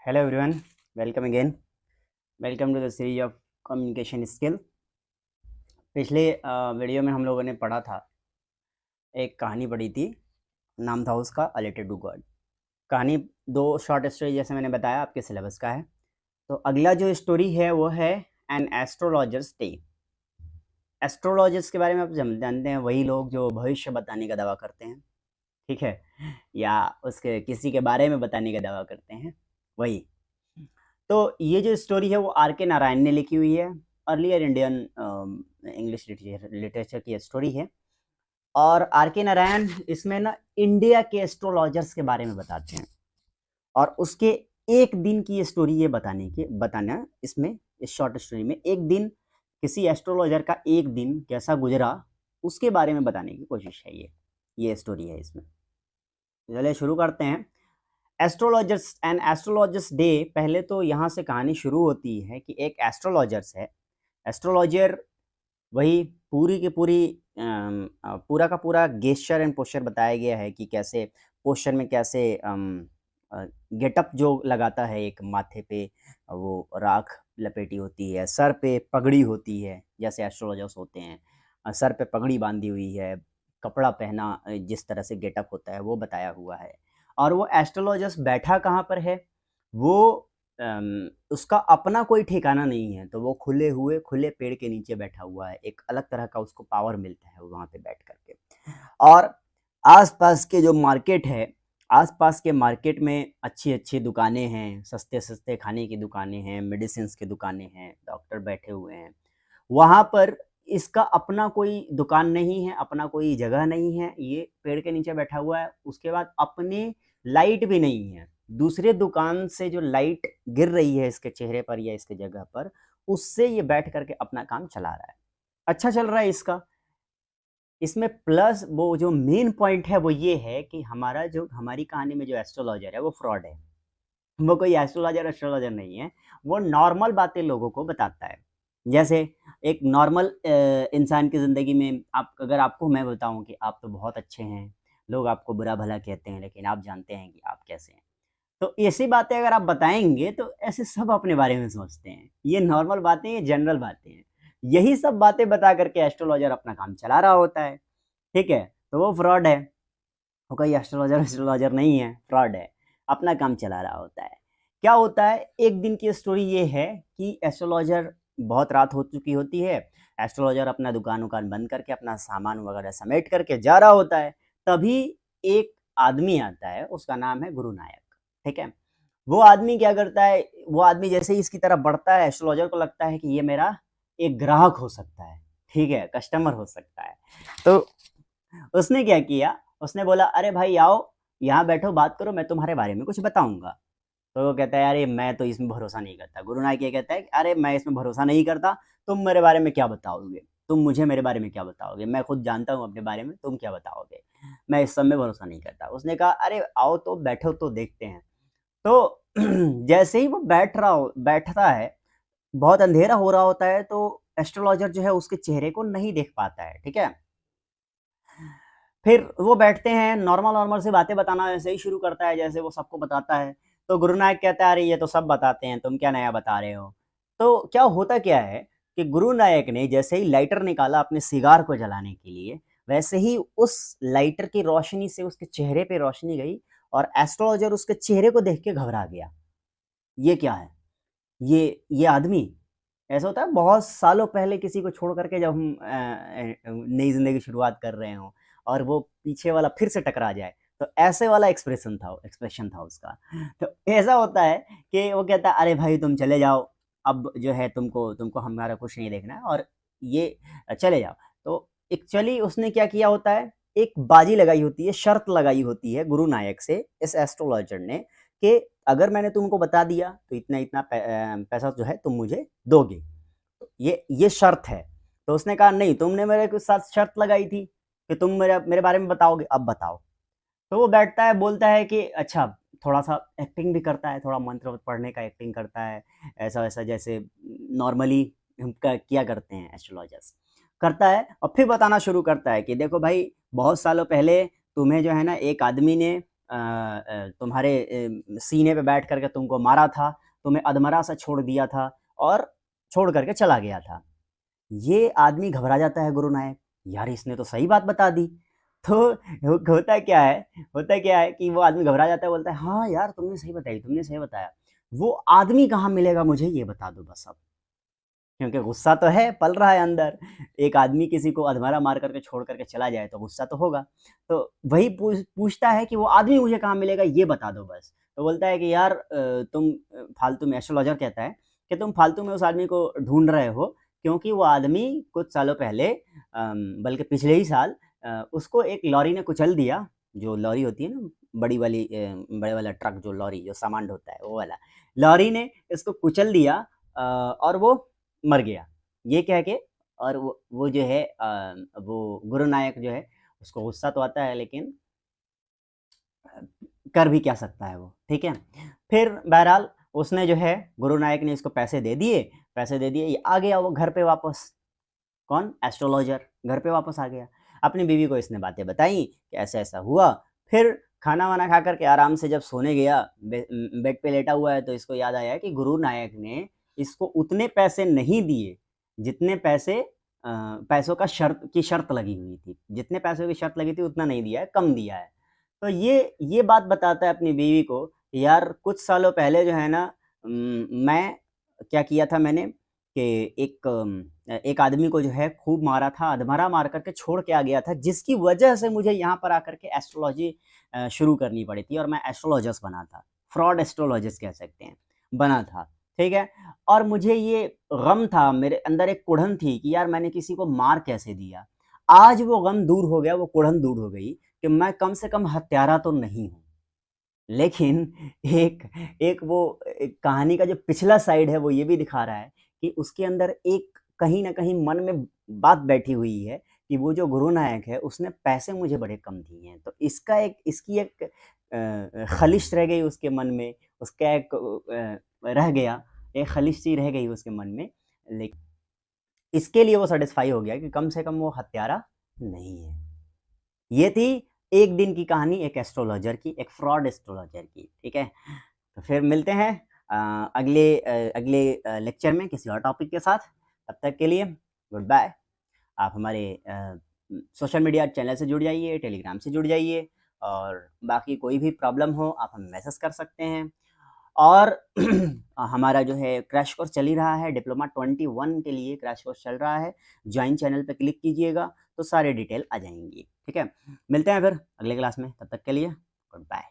Hello everyone, welcome again. Welcome to the series of communication skill. पिछले video में हम लोगों ने पढ़ा था, एक कहानी पढ़ी थी, नाम था उसका अ लेटर टू गॉड। कहानी दो शॉर्ट स्टोरी जैसे मैंने बताया आपके सिलेबस का है। तो अगला जो स्टोरी है वो है एन एस्ट्रोलॉजर्स डे। एस्ट्रोलॉजर्स के बारे में आप जानते हैं, वही लोग जो भविष्य बताने का दावा करते हैं, ठीक है, या उसके किसी के बारे में बताने का दावा करते हैं, वही। तो ये जो स्टोरी है वो आर के नारायण ने लिखी हुई है। अर्लियर इंडियन इंग्लिश लिटरेचर की स्टोरी है। और आर के नारायण इसमें ना इंडिया के एस्ट्रोलॉजर्स के बारे में बताते हैं, और उसके एक दिन की ये स्टोरी ये बताना इसमें, इस शॉर्ट स्टोरी में एक दिन किसी एस्ट्रोलॉजर का एक दिन कैसा गुजरा उसके बारे में बताने की कोशिश है। ये स्टोरी है इसमें। चलिए शुरू करते हैं। Astrologers and astrologers day. पहले तो यहाँ से कहानी शुरू होती है कि एक एस्ट्रोलॉजर्स है। एस्ट्रोलॉजर वही पूरी की पूरी पूरा का पूरा गेस्चर एंड पोस्चर बताया गया है कि कैसे पोस्चर में कैसे गेटअप जो लगाता है, एक माथे पे वो राख लपेटी होती है, सर पे पगड़ी होती है जैसे एस्ट्रोलॉजर्स होते हैं, सर पे पगड़ी बांधी हुई है, कपड़ा पहना, जिस तरह से गेटअप होता है वो बताया हुआ है। और वो एस्ट्रोलॉजर्स बैठा कहाँ पर है, वो उसका अपना कोई ठिकाना नहीं है, तो वो खुले पेड़ के नीचे बैठा हुआ है। एक अलग तरह का उसको पावर मिलता है वहाँ पे बैठ करके। और आसपास के जो मार्केट है, आसपास के मार्केट में अच्छी अच्छी दुकानें हैं, सस्ते सस्ते खाने की दुकानें हैं, मेडिसिन की दुकानें हैं, डॉक्टर बैठे हुए हैं। वहाँ पर इसका अपना कोई दुकान नहीं है, अपना कोई जगह नहीं है, ये पेड़ के नीचे बैठा हुआ है। उसके बाद अपनी लाइट भी नहीं है, दूसरे दुकान से जो लाइट गिर रही है इसके चेहरे पर या इसके जगह पर, उससे ये बैठ करके अपना काम चला रहा है। अच्छा चल रहा है इसका। इसमें प्लस वो जो मेन पॉइंट है वो ये है कि हमारी कहानी में जो एस्ट्रोलॉजर है वो फ्रॉड है। वो कोई एस्ट्रोलॉजर नहीं है, वो नॉर्मल बातें लोगों को बताता है। जैसे एक नॉर्मल इंसान की ज़िंदगी में अगर आपको मैं बताऊं कि आप तो बहुत अच्छे हैं, लोग आपको बुरा भला कहते हैं, लेकिन आप जानते हैं कि आप कैसे हैं। तो ऐसी बातें अगर आप बताएंगे तो ऐसे सब अपने बारे में सोचते हैं। ये नॉर्मल बातें, ये जनरल बातें हैं। यही सब बातें बता करके एस्ट्रोलॉजर अपना काम चला रहा होता है, ठीक है। तो वो फ्रॉड है, वो कोई एस्ट्रोलॉजर नहीं है, फ्रॉड है, अपना काम चला रहा होता है। क्या होता है, एक दिन की स्टोरी ये है कि एस्ट्रोलॉजर, बहुत रात हो चुकी होती है, एस्ट्रोलॉजर अपना दुकान बंद करके अपना सामान वगैरह समेट करके जा रहा होता है। तभी एक आदमी आता है, उसका नाम है गुरु नायक, ठीक है। वो आदमी क्या करता है, वो आदमी जैसे ही इसकी तरफ बढ़ता है, एस्ट्रोलॉजर को लगता है कि ये मेरा एक ग्राहक हो सकता है, ठीक है, कस्टमर हो सकता है। तो उसने क्या किया, उसने बोला अरे भाई आओ यहाँ बैठो, बात करो, मैं तुम्हारे बारे में कुछ बताऊंगा। तो वो कहता है अरे मैं तो इसमें भरोसा नहीं करता। गुरु नायक ये कहता है कि अरे मैं इसमें भरोसा नहीं करता, तुम मेरे बारे में क्या बताओगे, तुम मुझे मेरे बारे में क्या बताओगे, मैं खुद जानता हूँ अपने बारे में, तुम क्या बताओगे, मैं इस सब में भरोसा नहीं करता। उसने कहा अरे आओ तो बैठो तो देखते हैं। तो जैसे ही वो बैठता है, बहुत अंधेरा हो रहा होता है, तो एस्ट्रोलॉजर जो है उसके चेहरे को नहीं देख पाता है, ठीक है। फिर वो बैठते हैं, नॉर्मल से बातें बताना ऐसे ही शुरू करता है जैसे वो सबको बताता है। तो गुरु नायक कहता है अरे ये तो सब बताते हैं, तुम क्या नया बता रहे हो। तो क्या होता क्या है कि गुरु नायक ने जैसे ही लाइटर निकाला अपने सिगार को जलाने के लिए, वैसे ही उस लाइटर की रोशनी से उसके चेहरे पे रोशनी गई, और एस्ट्रोलॉजर उसके चेहरे को देख के घबरा गया। ये क्या है, ये आदमी। ऐसा होता है बहुत सालों पहले किसी को छोड़ करके जब हम नई ज़िंदगी की शुरुआत कर रहे हों और वो पीछे वाला फिर से टकरा जाए, तो ऐसे वाला एक्सप्रेशन था उसका। तो ऐसा होता है कि वो कहता है अरे भाई तुम चले जाओ, अब जो है तुमको तुमको हमारा कुछ नहीं देखना है, और ये चले जाओ। तो एक्चुअली उसने क्या किया होता है, एक बाजी लगाई होती है, शर्त लगाई होती है गुरु नायक से इस एस्ट्रोलॉजर ने, कि अगर मैंने तुमको बता दिया तो इतना पैसा जो है तुम मुझे दोगे। ये शर्त है। तो उसने कहा नहीं, तुमने मेरे साथ शर्त लगाई थी कि तुम मेरे बारे में बताओगे, अब बताओ। तो वो बैठता है, बोलता है कि अच्छा, थोड़ा सा एक्टिंग भी करता है, थोड़ा मंत्र पढ़ने का एक्टिंग करता है, ऐसा वैसा जैसे नॉर्मली किया करते हैं एस्ट्रोलॉजर्स, करता है। और फिर बताना शुरू करता है कि देखो भाई, बहुत सालों पहले तुम्हें जो है ना एक आदमी ने तुम्हारे सीने पे बैठ करके तुमको मारा था, तुम्हें अधमरा सा छोड़ दिया था और छोड़ करके चला गया था। ये आदमी घबरा जाता है गुरु नायक, यार इसने तो सही बात बता दी। तो होता क्या है कि वो आदमी घबरा जाता है, बोलता है हाँ यार तुमने सही बताई, तुमने सही बताया। वो आदमी कहाँ मिलेगा मुझे, ये बता दो बस अब। क्योंकि गुस्सा तो है, पल रहा है अंदर। एक आदमी किसी को अधमरा मार करके छोड़ करके चला जाए तो गुस्सा तो होगा। तो वही पूछता है कि वो आदमी मुझे कहाँ मिलेगा, ये बता दो बस। तो बोलता है कि यार तुम फालतू में, एस्ट्रोलॉजर कहता है कि तुम फालतू में उस आदमी को ढूंढ रहे हो, क्योंकि वो आदमी कुछ सालों पहले बल्कि पिछले ही साल उसको एक लॉरी ने कुचल दिया। जो लॉरी होती है ना, बड़ी वाली बड़े वाला ट्रक, जो लॉरी जो सामान ढोता है, वो वाला लॉरी ने इसको कुचल दिया और वो मर गया। ये कह के, और वो जो है वो गुरु नायक जो है, उसको गुस्सा तो आता है, लेकिन कर भी क्या सकता है वो, ठीक है। फिर बहरहाल उसने जो है, गुरु नायक ने इसको पैसे दे दिए, ये आ गया वो घर पे वापस। कौन? एस्ट्रोलॉजर घर पे वापस आ गया। अपनी बीवी को इसने बातें बताई कि ऐसा ऐसा हुआ। फिर खाना वाना खा करके आराम से जब सोने गया, बेड पे लेटा हुआ है, तो इसको याद आया कि गुरु नायक ने इसको उतने पैसे नहीं दिए जितने पैसे पैसों का शर्त लगी हुई थी। जितने पैसों की शर्त लगी थी उतना नहीं दिया है, कम दिया है। तो ये बात बताता है अपनी बीवी को, यार कुछ सालों पहले जो है ना, मैं क्या किया था मैंने कि एक आदमी को जो है खूब मारा था, अधमरा मार करके छोड़ के आ गया था, जिसकी वजह से मुझे यहाँ पर आकर के एस्ट्रोलॉजी शुरू करनी पड़ी थी, और मैं एस्ट्रोलॉजर्स बना था, फ्रॉड एस्ट्रोलॉजिस्ट कह सकते हैं, बना था, ठीक है। और मुझे ये गम था, मेरे अंदर एक कुढ़न थी कि यार मैंने किसी को मार कैसे दिया। आज वो गम दूर हो गया, वो कुढ़न दूर हो गई कि मैं कम से कम हत्यारा तो नहीं हूँ। लेकिन एक एक वो एक कहानी का जो पिछला साइड है, वो ये भी दिखा रहा है कि उसके अंदर एक कहीं न कहीं मन में बात बैठी हुई है कि वो जो गुरु नायक है, उसने पैसे मुझे बड़े कम दिए हैं। तो इसकी एक खलिश रह गई उसके मन में, उसका एक रह गया, एक खलिश सी रह गई उसके मन में। लेकिन इसके लिए वो सैटिस्फाई हो गया कि कम से कम वो हत्यारा नहीं है। ये थी एक दिन की कहानी, एक एस्ट्रोलॉजर की, एक फ्रॉड एस्ट्रोलॉजर की, ठीक है। तो फिर मिलते हैं अगले लेक्चर में किसी और टॉपिक के साथ। तब तक के लिए गुड बाय। आप हमारे सोशल मीडिया चैनल से जुड़ जाइए, टेलीग्राम से जुड़ जाइए, और बाकी कोई भी प्रॉब्लम हो आप हमें मैसेज कर सकते हैं। और हमारा जो है क्रैश कोर्स चल ही रहा है, डिप्लोमा 21 के लिए क्रैश कोर्स चल रहा है। ज्वाइन चैनल पे क्लिक कीजिएगा तो सारे डिटेल आ जाएंगी, ठीक है। मिलते हैं फिर अगले क्लास में, तब तक के लिए गुड बाय।